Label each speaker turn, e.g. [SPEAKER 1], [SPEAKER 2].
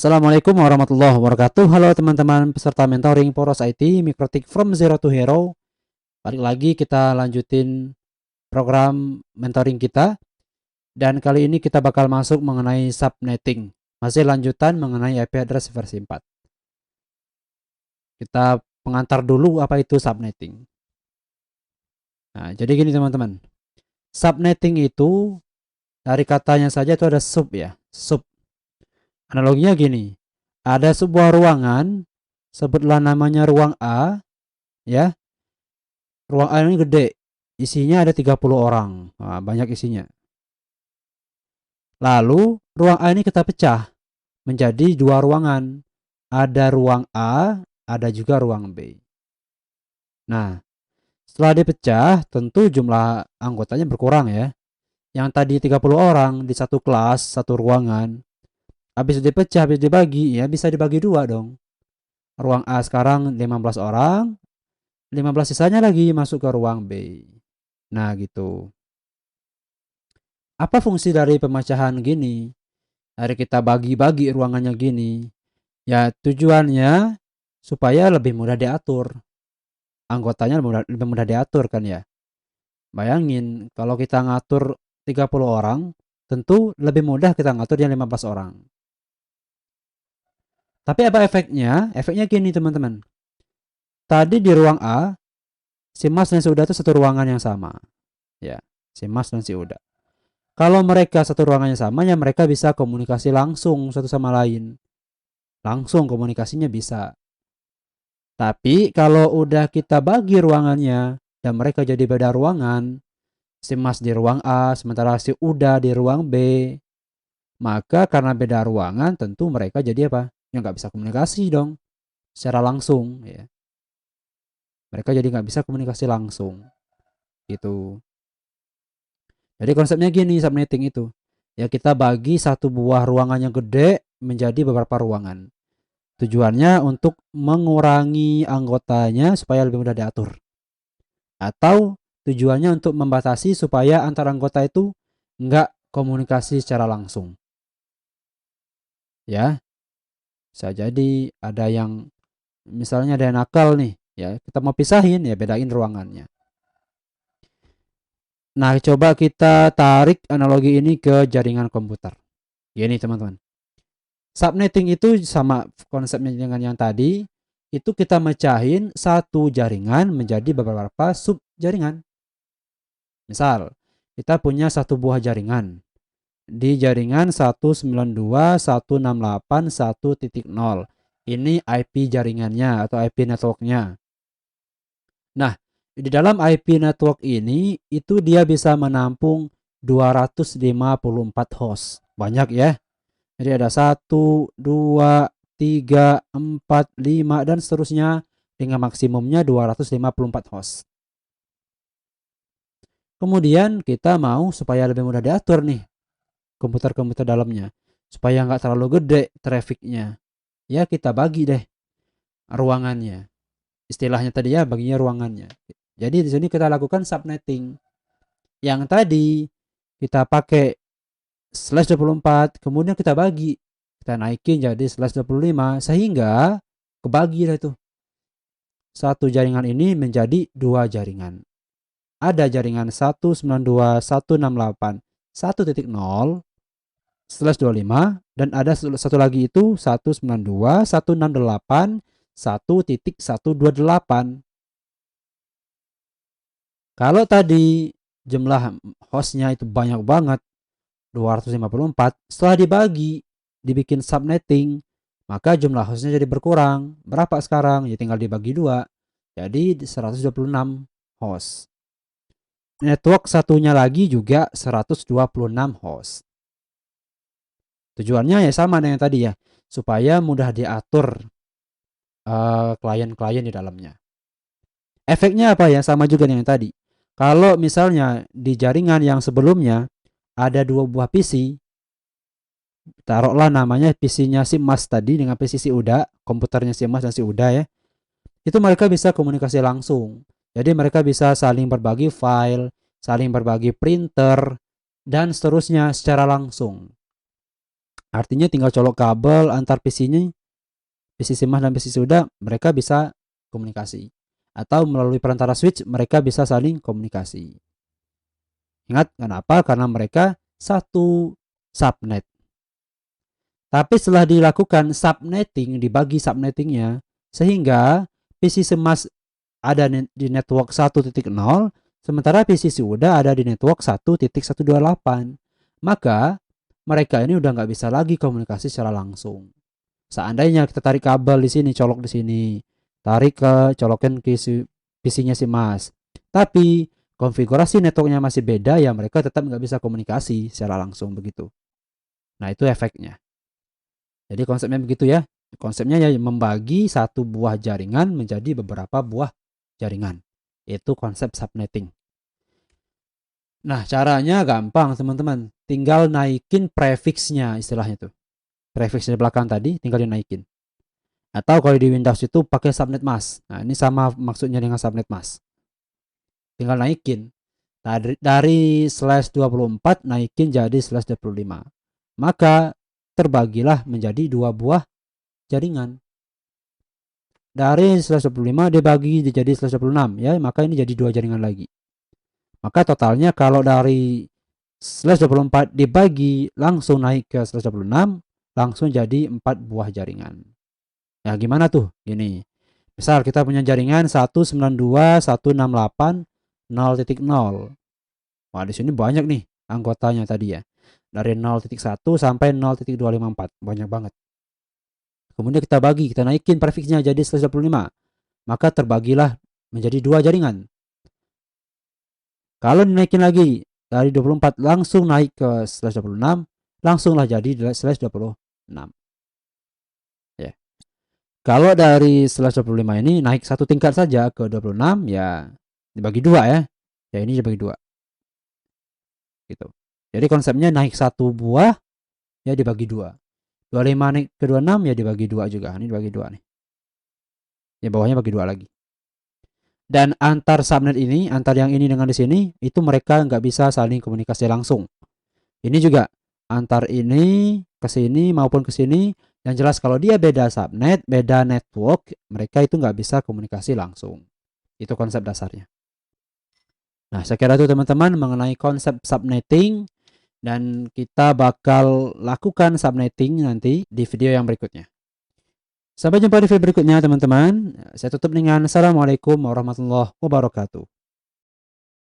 [SPEAKER 1] Assalamualaikum warahmatullahi wabarakatuh. Halo teman-teman peserta mentoring Poros IT Mikrotik from Zero to Hero. Balik lagi kita lanjutin program mentoring kita. Dan kali ini kita bakal masuk mengenai subnetting. Masih lanjutan mengenai IP address versi 4. Kita pengantar dulu apa itu subnetting. Nah, jadi gini teman-teman. Subnetting itu dari katanya saja itu ada sub ya. Sub. Analoginya gini. Ada sebuah ruangan, sebutlah namanya ruang A, ya. Ruang A ini gede, isinya ada 30 orang. Nah, banyak isinya. Lalu ruang A ini kita pecah menjadi dua ruangan. Ada ruang A, ada juga ruang B. Nah, setelah dipecah, tentu jumlah anggotanya berkurang ya. Yang tadi 30 orang di satu kelas, satu ruangan. Habis dipecah, habis dibagi, ya bisa dibagi dua dong. Ruang A sekarang 15 orang, 15 sisanya lagi masuk ke ruang B. Nah, gitu. Apa fungsi dari pemecahan gini? Dari kita bagi-bagi ruangannya gini. Ya, tujuannya supaya lebih mudah diatur. Anggotanya lebih mudah diatur kan ya. Bayangin kalau kita ngatur 30 orang, tentu lebih mudah kita ngatur yang 15 orang. Tapi apa efeknya? Efeknya gini teman-teman. Tadi di ruang A, si Mas dan si Uda itu satu ruangan yang sama. Ya, si Mas dan si Uda. Kalau mereka satu ruangannya sama, ya mereka bisa komunikasi langsung satu sama lain. Langsung komunikasinya bisa. Tapi kalau udah kita bagi ruangannya dan mereka jadi beda ruangan, si Mas di ruang A, sementara si Uda di ruang B, maka karena beda ruangan tentu mereka jadi apa? Ya nggak bisa komunikasi dong secara langsung ya. Mereka jadi nggak bisa komunikasi langsung gitu. Jadi konsepnya gini subnetting itu. Ya kita bagi satu buah ruangan yang gede menjadi beberapa ruangan. Tujuannya untuk mengurangi anggotanya supaya lebih mudah diatur. Atau tujuannya untuk membatasi supaya antar anggota itu nggak komunikasi secara langsung. Ya, bisa jadi ada yang misalnya ada yang nakal nih, ya kita mau pisahin ya bedain ruangannya. Nah, coba kita tarik analogi ini ke jaringan komputer. Gini teman-teman. Subnetting itu sama konsepnya dengan yang tadi, itu kita mecahin satu jaringan menjadi beberapa sub jaringan. Misal, kita punya satu buah jaringan. Di jaringan 192.168.1.0. Ini IP jaringannya atau IP networknya. Nah, di dalam IP network ini, itu dia bisa menampung 254 host. Banyak ya. Jadi ada 1, 2, 3, 4, 5, dan seterusnya dengan maksimumnya 254 host. Kemudian kita mau supaya lebih mudah diatur nih komputer-komputer dalamnya. Supaya nggak terlalu gede trafficnya. Ya kita bagi deh ruangannya. Istilahnya tadi ya baginya ruangannya. Jadi di sini kita lakukan subnetting. Yang tadi kita pakai slash 24, kemudian kita bagi. Kita naikin jadi slash 25 sehingga kebagi lah itu. Satu jaringan ini menjadi dua jaringan. Ada jaringan 192.168.1.0/25 dan ada satu lagi itu 192.168.1.128. Kalau tadi jumlah hostnya itu banyak banget 254, setelah dibagi dibikin subnetting, maka jumlah hostnya jadi berkurang. Berapa sekarang? Ya tinggal dibagi dua. Jadi 126 host. Network satunya lagi juga 126 host. Tujuannya ya sama dengan tadi ya, supaya mudah diatur klien-klien di dalamnya. Efeknya apa ya? Sama juga dengan tadi. Kalau misalnya di jaringan yang sebelumnya ada dua buah PC, taruhlah namanya PC-nya si Mas tadi dengan PC si Uda, komputernya si Mas dan si Uda ya. Itu mereka bisa komunikasi langsung. Jadi mereka bisa saling berbagi file, saling berbagi printer, dan seterusnya secara langsung. Artinya tinggal colok kabel antar PC-nya, PC SIMAS dan PC Suda, mereka bisa komunikasi. Atau melalui perantara switch mereka bisa saling komunikasi. Ingat kenapa? Karena mereka satu subnet. Tapi setelah dilakukan subnetting, dibagi subnettingnya, sehingga PC SIMAS ada di network 1.0, sementara PC Suda ada di network 1.128. Maka mereka ini udah nggak bisa lagi komunikasi secara langsung. Seandainya kita tarik kabel di sini, colok di sini, tarik ke colokin ke PC-nya SIMAS, tapi konfigurasi networknya masih beda, ya mereka tetap nggak bisa komunikasi secara langsung begitu. Nah itu efeknya. Jadi konsepnya begitu ya. Konsepnya ya membagi satu buah jaringan menjadi beberapa buah jaringan. Itu konsep subnetting. Nah caranya gampang teman-teman. Tinggal naikin prefixnya istilahnya tuh. Prefix di belakang tadi tinggal dinaikin. Atau kalau di Windows itu pakai subnet mask. Nah ini sama maksudnya dengan subnet mask. Tinggal naikin. Dari /24 naikin jadi /25. Maka terbagilah menjadi dua buah jaringan. Dari /25 dibagi jadi /26 ya, maka ini jadi dua jaringan lagi. Maka totalnya kalau dari /24 dibagi langsung naik ke /26, langsung jadi 4 buah jaringan. Ya gimana tuh? Gini. Misal kita punya jaringan 192.168.0.0. Wah, di sini banyak nih anggotanya tadi ya. Dari 0.1 sampai 0.254. Banyak banget. Kemudian kita bagi, kita naikin prefixnya jadi /25. Maka terbagilah menjadi dua jaringan. Kalau dinaikin lagi dari 24 langsung naik ke /26, langsunglah jadi /26. Ya. Kalau dari /25 ini naik satu tingkat saja ke 26, ya dibagi dua ya. Ya ini dibagi dua. Gitu. Jadi konsepnya naik satu buah ya dibagi dua. 25 naik ke 26 ya dibagi dua juga. Ini dibagi dua nih. Ya bawahnya bagi dua lagi. Dan antar subnet ini, antar yang ini dengan di sini, itu mereka nggak bisa saling komunikasi langsung. Ini juga antar ini ke sini maupun ke sini. Yang jelas kalau dia beda subnet, beda network, mereka itu nggak bisa komunikasi langsung. Itu konsep dasarnya. Nah, saya kira itu teman-teman mengenai konsep subnetting, dan kita bakal lakukan subnetting nanti di video yang berikutnya. Sampai jumpa di video berikutnya teman-teman. Saya tutup dengan Assalamualaikum warahmatullahi wabarakatuh.